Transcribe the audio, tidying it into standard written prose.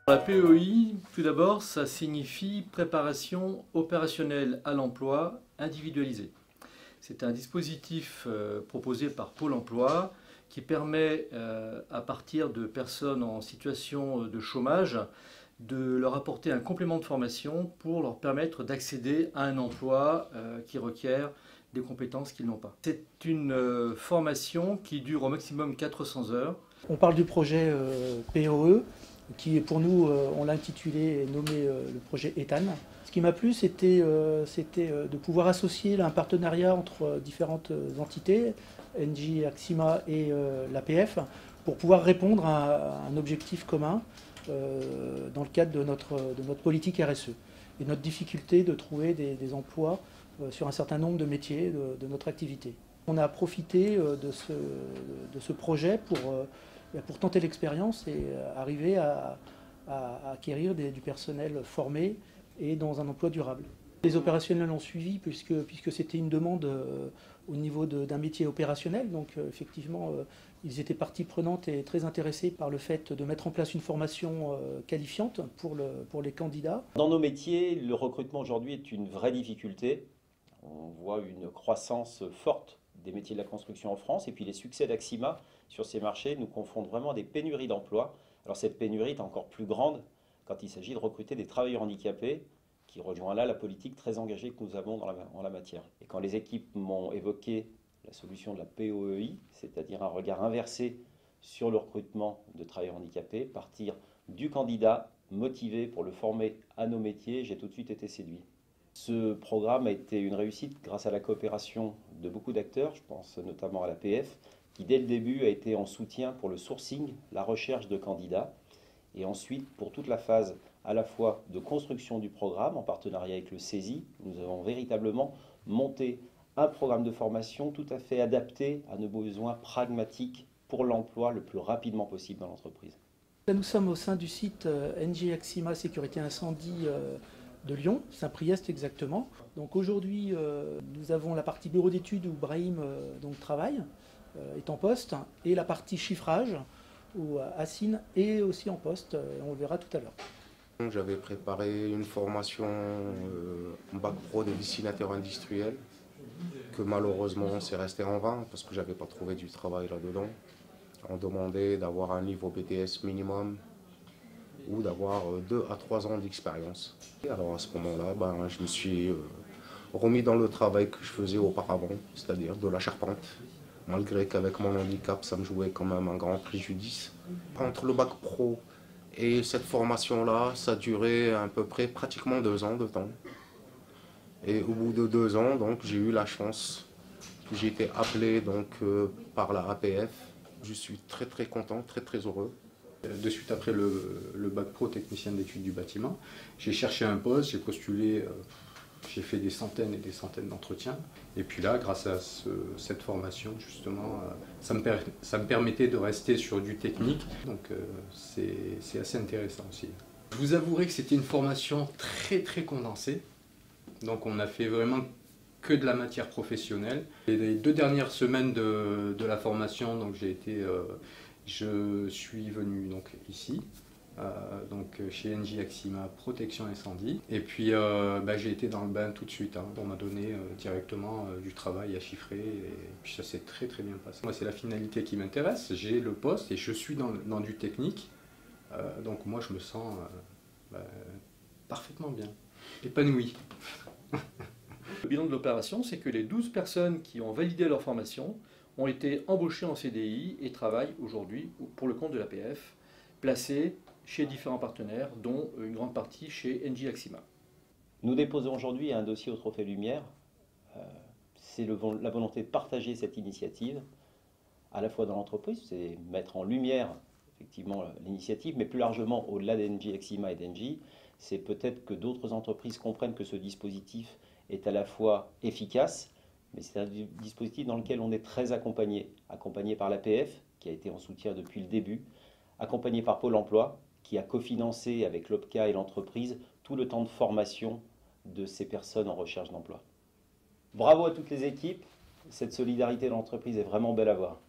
La PEI, tout d'abord, ça signifie préparation opérationnelle à l'emploi individualisée. C'est un dispositif proposé par Pôle emploi qui permet, à partir de personnes en situation de chômage, de leur apporter un complément de formation pour leur permettre d'accéder à un emploi qui requiert des compétences qu'ils n'ont pas. C'est une formation qui dure au maximum 400 heures. On parle du projet POE, qui pour nous, on l'a intitulé et nommé le projet Ethan. Ce qui m'a plu, c'était de pouvoir associer un partenariat entre différentes entités, Engie, Axima et l'APF, pour pouvoir répondre à un objectif commun dans le cadre de notre politique RSE et notre difficulté de trouver des emplois sur un certain nombre de métiers de notre activité. On a profité de ce projet pour tenter l'expérience et arriver à acquérir du personnel formé et dans un emploi durable. Les opérationnels ont suivi puisque c'était une demande au niveau d'un métier opérationnel. Donc effectivement, ils étaient partie prenante et très intéressés par le fait de mettre en place une formation qualifiante pour les candidats. Dans nos métiers, le recrutement aujourd'hui est une vraie difficulté. On voit une croissance forte des métiers de la construction en France et puis les succès d'Axima sur ces marchés nous confrontent vraiment à des pénuries d'emplois. Alors cette pénurie est encore plus grande quand il s'agit de recruter des travailleurs handicapés, qui rejoint là la politique très engagée que nous avons en la matière. Et quand les équipes m'ont évoqué la solution de la POEI, c'est-à-dire un regard inversé sur le recrutement de travailleurs handicapés, partir du candidat motivé pour le former à nos métiers, j'ai tout de suite été séduit. Ce programme a été une réussite grâce à la coopération de beaucoup d'acteurs, je pense notamment à l'APF, qui dès le début a été en soutien pour le sourcing, la recherche de candidats, et ensuite pour toute la phase à la fois de construction du programme en partenariat avec le CESI, nous avons véritablement monté un programme de formation tout à fait adapté à nos besoins pragmatiques pour l'emploi le plus rapidement possible dans l'entreprise. Nous sommes au sein du site Engie Axima Sécurité Incendie de Lyon, Saint-Priest exactement. Donc aujourd'hui, nous avons la partie bureau d'études où Brahim travaille, est en poste, et la partie chiffrage où Assine est aussi en poste, on le verra tout à l'heure. J'avais préparé une formation en bac pro de dessinateur industriel que malheureusement c'est resté en vain parce que j'avais pas trouvé du travail là-dedans. On demandait d'avoir un niveau BTS minimum ou d'avoir 2 à 3 ans d'expérience. Alors à ce moment-là, je me suis remis dans le travail que je faisais auparavant, c'est-à-dire de la charpente. Malgré qu'avec mon handicap, ça me jouait quand même un grand préjudice. Entre le bac pro et cette formation-là, ça durait à peu près pratiquement 2 ans de temps. Et au bout de 2 ans, donc, j'ai eu la chance. J'ai été appelé par la APF. Je suis très très content, très très heureux. De suite après le bac pro technicien d'études du bâtiment, j'ai cherché un poste, j'ai postulé, j'ai fait des centaines et des centaines d'entretiens. Et puis là, grâce à cette formation, justement, ça me permettait de rester sur du technique. Donc c'est assez intéressant aussi. Je vous avouerai que c'était une formation très très condensée. Donc on a fait vraiment que de la matière professionnelle. Et les 2 dernières semaines de la formation, donc je suis venu ici, chez Engie Axima Protection Incendie. Et puis j'ai été dans le bain tout de suite. On m'a donné directement du travail à chiffrer et puis ça s'est très très bien passé. Moi c'est la finalité qui m'intéresse, j'ai le poste et je suis dans du technique. Donc moi je me sens parfaitement bien, épanoui. Le bilan de l'opération, c'est que les 12 personnes qui ont validé leur formation ont été embauchées en CDI et travaillent aujourd'hui pour le compte de l'APF, placées chez différents partenaires, dont une grande partie chez Engie Axima. Nous déposons aujourd'hui un dossier au Trophée Lumière. C'est la volonté de partager cette initiative, à la fois dans l'entreprise, c'est mettre en lumière effectivement l'initiative, mais plus largement au-delà d'Engie Axima et d'Engie, c'est peut-être que d'autres entreprises comprennent que ce dispositif est à la fois efficace, mais c'est un dispositif dans lequel on est très accompagné par l'APF, qui a été en soutien depuis le début, accompagné par Pôle emploi, qui a cofinancé avec l'OPCA et l'entreprise tout le temps de formation de ces personnes en recherche d'emploi. Bravo à toutes les équipes, cette solidarité de l'entreprise est vraiment belle à voir.